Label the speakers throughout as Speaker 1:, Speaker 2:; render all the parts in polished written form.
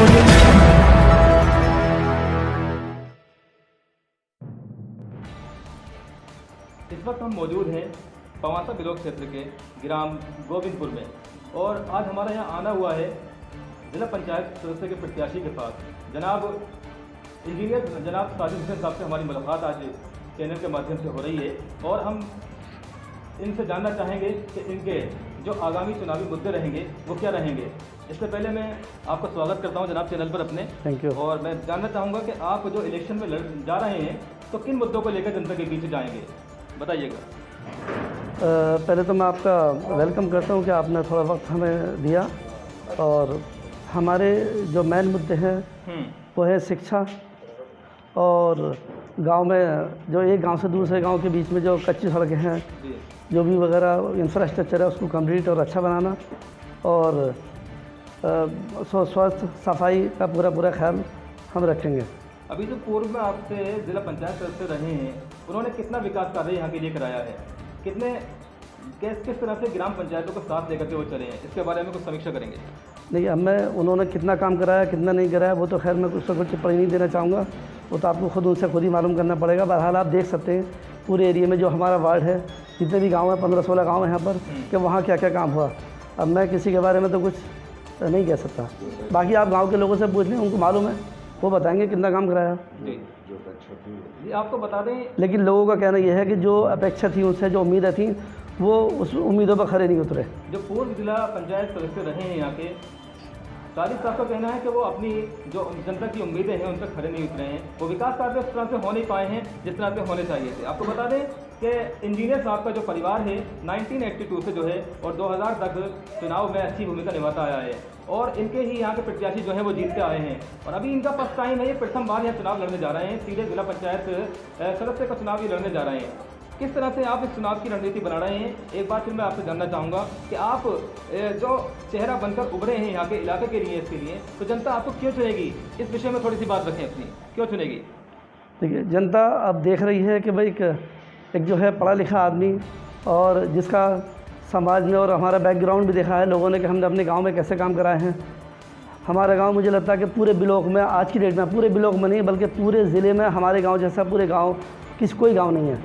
Speaker 1: Audio Jungle.
Speaker 2: इस वक्त हम मौजूद हैं पवासा ब्लॉक क्षेत्र के ग्राम गोविंदपुर में और आज हमारा यहाँ आना हुआ है जिला पंचायत सदस्य के प्रत्याशी के पास जनाब इंजीनियर जनाब साजिद हुसैन साहब से हमारी मुलाकात आज चैनल के माध्यम से हो रही है और हम इनसे जानना चाहेंगे कि इनके जो आगामी चुनावी मुद्दे रहेंगे वो क्या रहेंगे। इससे पहले मैं आपका स्वागत करता हूं जनाब चैनल पर अपने।
Speaker 3: Thank you.
Speaker 2: और मैं जानना चाहूँगा कि आप जो इलेक्शन में जा रहे हैं तो किन मुद्दों को लेकर जनता के बीच जाएंगे, बताइएगा।
Speaker 3: पहले तो मैं आपका वेलकम करता हूं कि आपने थोड़ा वक्त हमें दिया और हमारे जो मेन मुद्दे हैं वो है शिक्षा और गांव में जो एक गांव से दूसरे गांव के बीच में जो कच्ची सड़कें हैं जो भी वगैरह इंफ्रास्ट्रक्चर है उसको कंप्लीट और अच्छा बनाना और स्वास्थ्य सफाई का पूरा ख्याल हम रखेंगे।
Speaker 2: अभी जो पूर्व में आपसे जिला पंचायत सदस्य रहे हैं उन्होंने कितना विकास कार्य यहाँ के लिए कराया है, किस तरह से ग्राम पंचायतों को साथ लेकर के वो चले हैं, इसके बारे में कुछ समीक्षा करेंगे।
Speaker 3: नहीं, अब मैं उन्होंने कितना काम कराया कितना नहीं कराया वो तो खैर मैं कुछ टिप्पणी नहीं देना चाहूँगा, वो तो आपको खुद ही मालूम करना पड़ेगा। बहरहाल आप देख सकते हैं पूरे एरिया में जो हमारा वार्ड है जितने भी गांव हैं 15-16 गांव हैं यहाँ पर कि वहाँ क्या क्या काम हुआ। अब मैं किसी के बारे में तो कुछ नहीं कह सकता, बाकी आप गाँव के लोगों से पूछ लें, उनको मालूम है, वो बताएँगे कितना काम कराया।
Speaker 2: जी आपको बता दें,
Speaker 3: लेकिन लोगों का कहना यह है कि जो अपेक्षा थी उनसे जो उम्मीदें थी वो उस उम्मीदों पर खरे नहीं उतरे।
Speaker 2: जो पूर्व जिला पंचायत सदस्य रहे हैं यहाँ के साजिद साहब का कहना है कि वो अपनी जो जनता की उम्मीदें हैं उन पर खरे नहीं उतरे हैं, वो विकास कार्य उस तरह से हो नहीं पाए हैं जिस तरह से होने चाहिए थे। आपको बता दें कि इंजीनियर साहब का जो परिवार है 1982 से जो है और 2000 तक चुनाव में अच्छी भूमिका निभाता आया है और इनके ही यहाँ के प्रत्याशी जो हैं वो जीत के आए हैं और अभी इनका फर्स्ट टाइम है, ये प्रथम बार यहाँ चुनाव लड़ने जा रहे हैं, सीधे जिला पंचायत सदस्य का चुनाव ये लड़ने जा रहे हैं। किस तरह से आप इस चुनाव की रणनीति बना रहे हैं, एक बार फिर मैं आपसे जानना चाहूँगा कि आप जो चेहरा बनकर उभरे हैं यहाँ के इलाके के लिए, इसके लिए तो जनता आपको क्यों चुनेगी, इस विषय में थोड़ी सी बात रखें अपनी, क्यों चुनेगी।
Speaker 3: देखिए, जनता अब देख रही है कि भाई एक जो है पढ़ा लिखा आदमी और जिसका समाज में और हमारा बैकग्राउंड भी देखा है लोगों ने कि हमने अपने गांव में कैसे काम कराए हैं। हमारा गांव मुझे लगता है कि पूरे ब्लॉक में आज की डेट में, पूरे ब्लॉक में नहीं बल्कि पूरे ज़िले में हमारे गांव जैसा पूरे गांव कोई गांव नहीं है।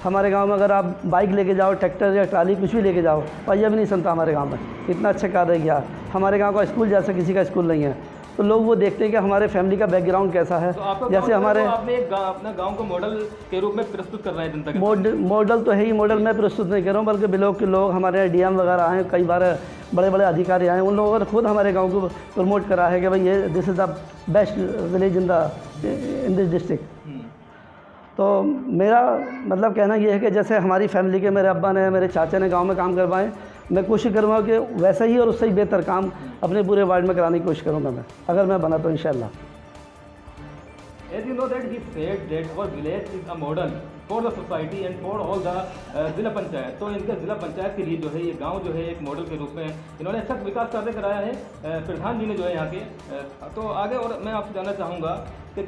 Speaker 3: हमारे गांव में अगर आप बाइक लेके जाओ, ट्रैक्टर या ट्राली कुछ भी लेके जाओ, पहिया भी नहीं सुनता हमारे गाँव में, इतना अच्छा कार्य किया। हमारे गाँव का स्कूल जैसा किसी का स्कूल नहीं है, तो लोग वो देखते हैं कि हमारे फैमिली का बैकग्राउंड कैसा है।
Speaker 2: तो
Speaker 3: जैसे हमारे
Speaker 2: आपने अपना गांव को मॉडल के रूप में प्रस्तुत कर रहे हैं जनता के
Speaker 3: मॉडल तो है ही, मॉडल मैं प्रस्तुत नहीं कर रहा हूँ बल्कि ब्लॉक के लोग हमारे डीएम वगैरह आए, कई बार बड़े बड़े अधिकारी आए, उन लोगों ने खुद हमारे गांव को प्रमोट करा है कि भाई ये this is the best village in this district. तो मेरा मतलब कहना ये है कि जैसे हमारी फैमिली के मेरे अब्बा ने मेरे चाचा ने गांव में काम करवाएं, मैं कोशिश करूँगा कि वैसा ही और उससे ही बेहतर काम अपने पूरे वार्ड में कराने की कोशिश करूँगा मैं, अगर मैं बना तो इंशाल्लाह।
Speaker 2: As you know that he said that our village is a model for the society and for all the जिला पंचायत, तो इनके जिला पंचायत के लिए जो है ये गांव जो है एक मॉडल के रूप में इन्होंने अच्छा विकास कार्य कराया है प्रधान जी ने जो है यहाँ के। तो आगे और मैं आपसे जानना चाहूँगा कि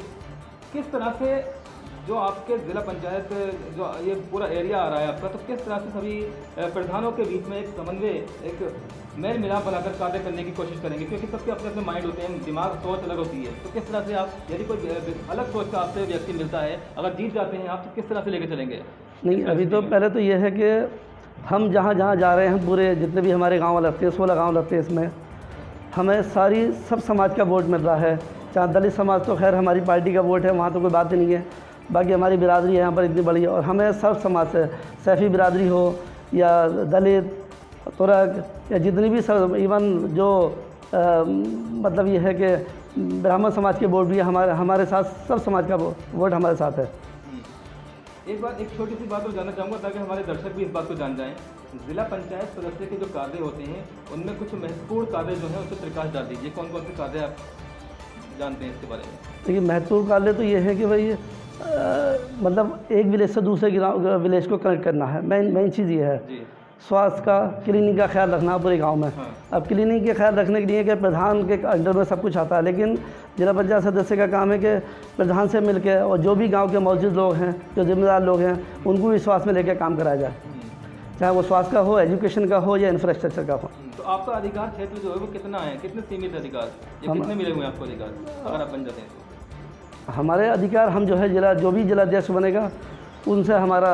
Speaker 2: किस तरह से जो आपके ज़िला पंचायत जो ये पूरा एरिया आ रहा है आपका, तो किस तरह से सभी प्रधानों के बीच में एक समन्वय, एक मेल मिलाप बनाकर कार्य करने की कोशिश करेंगे, क्योंकि सबके अपने अपने माइंड होते हैं, दिमाग सोच अलग होती है। तो किस तरह से आप, यदि कोई अलग सोच का आपसे व्यक्ति मिलता है, अगर जीत जाते हैं आप, तो किस तरह से लेकर चलेंगे।
Speaker 3: नहीं, अभी तो पहले तो ये है कि हम जहाँ जा रहे हैं, पूरे जितने भी हमारे गाँव लगते हैं 16 गाँव लगते हैं, इसमें हमें सब समाज का वोट मिल रहा है। चाहे दलित समाज तो खैर हमारी पार्टी का वोट है, वहाँ तो कोई बात ही नहीं है, बाकी हमारी बिरादरी यहाँ पर इतनी बड़ी है और हमें सब समाज से, सैफी बिरादरी हो या दलित, तुरक या जितनी भी सब, इवन जो मतलब ये है कि ब्राह्मण समाज के वोट भी हमारे साथ, सब समाज का वोट हमारे साथ है।
Speaker 2: एक छोटी सी बात और जानना चाहूँगा ताकि हमारे दर्शक भी इस बात को जान जाएँ। जिला पंचायत सदस्य के जो कार्य होते हैं उनमें कुछ महत्वपूर्ण कार्य जो हैं उस पर प्रकाश डाल दीजिए, कौन कौन से कार्य आप जानते हैं इसके बारे में।
Speaker 3: देखिए, महत्वपूर्ण कार्य तो ये है कि भाई मतलब एक विलेज से दूसरे विलेज को कनेक्ट करना है, मेन चीज़ ये है। स्वास्थ्य का, क्लीनिक का ख्याल रखना पूरे गांव में। अब क्लीनिक के ख्याल रखने के लिए कि प्रधान के अंडर में सब कुछ आता है, लेकिन जिला पंचायत सदस्य का काम है कि प्रधान से मिलकर और जो भी गांव के मौजूद लोग हैं, जो जिम्मेदार लोग हैं, उनको विश्वास में लेकर काम कराया जाए। चाहे वो स्वास्थ्य का हो, एजुकेशन का हो या इंफ्रास्ट्रक्चर का हो।
Speaker 2: तो आपका अधिकार क्षेत्र जो है वो कितना है, कितने सीमित अधिकार या कितने मिले हुए हैं आपको अधिकार अगर आप बन जाते हैं तो?
Speaker 3: हमारे अधिकार, हम जो है जो भी जिलाध्यक्ष बनेगा उनसे हमारा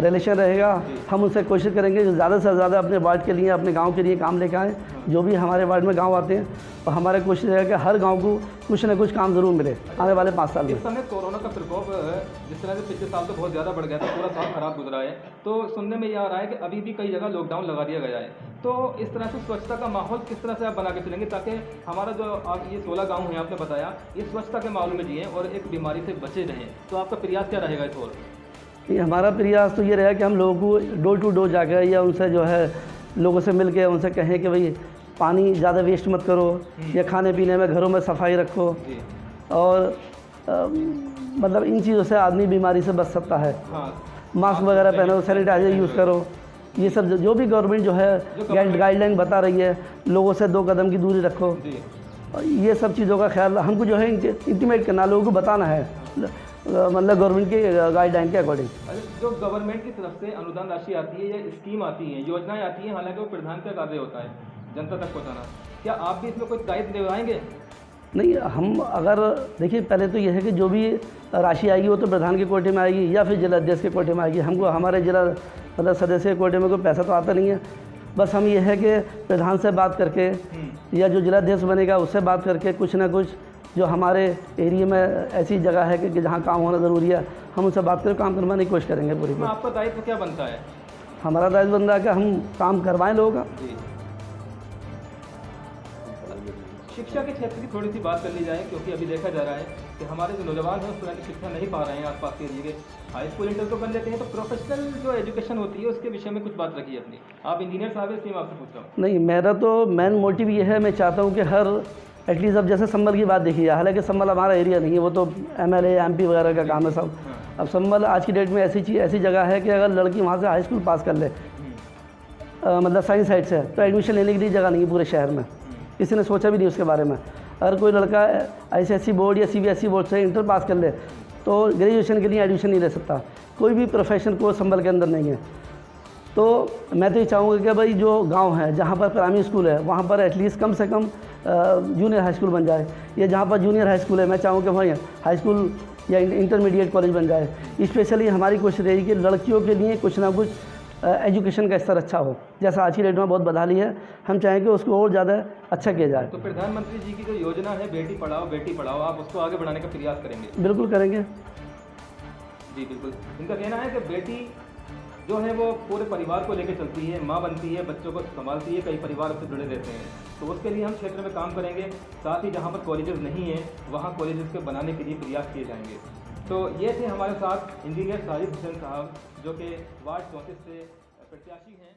Speaker 3: रिलेशन रहेगा। हम उनसे कोशिश करेंगे कि ज़्यादा से ज़्यादा अपने वार्ड के लिए, अपने गांव के लिए काम लेकर आएँ। जो भी हमारे वार्ड में गांव आते हैं और हमारे कोशिश रहेगा कि हर गांव को कुछ न कुछ काम ज़रूर मिले आने वाले 5 साल में।
Speaker 2: इस समय कोरोना का प्रकोप जिस तरह से पिछले साल तो बहुत ज़्यादा बढ़ गया था, पूरा साल खराब गुजरा है, तो सुनने में ये आ रहा है कि अभी भी कई जगह लॉकडाउन लगा दिया गया है। तो इस तरह से स्वच्छता का माहौल किस तरह से आप बना के चलेंगे ताकि हमारा जो आप ये 16 गाँव हैं आपने बताया, ये स्वच्छता के माहौल में जिए और एक बीमारी से बचे रहें, तो आपका प्रयास क्या रहेगा इस ओर?
Speaker 3: ये हमारा प्रयास तो ये रहा कि हम लोगों को डोर टू डोर जाकर या उनसे जो है लोगों से मिल के उनसे कहें कि भाई पानी ज़्यादा वेस्ट मत करो, या खाने पीने में घरों में सफाई रखो, और मतलब इन चीज़ों से आदमी बीमारी से बच सकता है। मास्क वगैरह पहनो, सैनिटाइजर यूज़ करो, ये सब जो भी गवर्नमेंट जो है गाइडलाइन बता रही है, लोगों से 2 कदम की दूरी रखो, ये सब चीज़ों का ख्याल हमको जो है इंटीमेट करना, लोगों को बताना है, मतलब गवर्नमेंट के गाइडलाइन के अकॉर्डिंग।
Speaker 2: जो गवर्नमेंट की तरफ से अनुदान राशि आती है या स्कीम आती है, योजनाएं आती हैं, हालांकि वो प्रधान का कार्य होता है जनता तक पहुंचाना, क्या आप भी इसमें कोई दायित्व निभाएंगे?
Speaker 3: नहीं, हम अगर देखिए, पहले तो यह है कि जो भी राशि आएगी वो तो प्रधान के कोटे में आएगी या फिर जिला अध्यक्ष के कोटे में आएगी। हमको हमारे जिला मतलब सदस्य के कोटे में कोई पैसा तो आता नहीं है। बस हम ये है कि प्रधान से बात करके या जो जिला अध्यक्ष बनेगा उससे बात करके कुछ ना कुछ जो हमारे एरिया में ऐसी जगह है कि जहाँ काम होना ज़रूरी है, हम उनसे बात करके काम करवाने की कोशिश करेंगे पूरी।
Speaker 2: आपका दायित्व क्या बनता है?
Speaker 3: हमारा दायित्व बन रहा है कि हम काम करवाएं लोगों का।
Speaker 2: शिक्षा के क्षेत्र की थोड़ी सी बात कर ली जाए, क्योंकि अभी देखा जा रहा है कि हमारे जो नौजवान हैं उस तरह की शिक्षा नहीं पा रहे हैं आसपास के एरिया के। हाई स्कूल इंटर तो कर लेते हैं, तो प्रोफेशनल जो एजुकेशन होती है उसके विषय में कुछ बात रखिए अपनी। आप इंजीनियर साहब हैं, इसलिए मैं आपसे पूछ रहा हूँ।
Speaker 3: नहीं, मेरा तो मेन मोटिव ये है, मैं चाहता हूँ कि हर एटलीस्ट अब जैसे संभल की बात देखिए, हालांकि संभल हमारा एरिया नहीं है, वो तो MLA MP वगैरह का काम है सब। अब संभल आज की डेट में ऐसी जगह है कि अगर लड़की वहाँ से हाई स्कूल पास कर ले, मतलब साइंस साइड से, तो एडमिशन लेने के लिए जगह नहीं है पूरे शहर में। किसी ने सोचा भी नहीं उसके बारे में। अगर कोई लड़का ICSE बोर्ड या CBSE बोर्ड से इंटर पास कर ले तो ग्रेजुएशन के लिए एडमिशन नहीं ले सकता। कोई भी प्रोफेशन कोर्स संभल के अंदर नहीं है। तो मैं तो ये चाहूँगा कि भाई जो गांव है जहाँ पर प्राइमरी स्कूल है वहाँ पर एटलीस्ट कम से कम जूनियर हाई स्कूल बन जाए, या जहाँ पर जूनियर हाई स्कूल है मैं चाहूँ कि वहीं हाई स्कूल या इंटरमीडिएट कॉलेज बन जाए। स्पेशली हमारी कोशिश रहेगी कि लड़कियों के लिए कुछ ना कुछ एजुकेशन का स्तर अच्छा हो। जैसा आज की डेट में बहुत बदहाली है, हम चाहें कि उसको और ज़्यादा अच्छा किया जाए।
Speaker 2: तो प्रधानमंत्री जी की जो योजना है बेटी पढ़ाओ, आप उसको आगे बढ़ाने का प्रयास करेंगे?
Speaker 3: बिल्कुल करेंगे
Speaker 2: जी, बिल्कुल। इनका कहना है कि बेटी जो है वो पूरे परिवार को लेकर चलती है, माँ बनती है, बच्चों को संभालती है, कई परिवार उससे जुड़े रहते हैं। तो उसके लिए हम क्षेत्र में काम करेंगे। साथ ही जहाँ पर कॉलेजेस नहीं हैं वहाँ कॉलेजेस के बनाने के लिए प्रयास किए जाएंगे। तो ये थे हमारे साथ इंजीनियर साजिद हुसैन साहब, जो कि वार्ड 34 से प्रत्याशी हैं।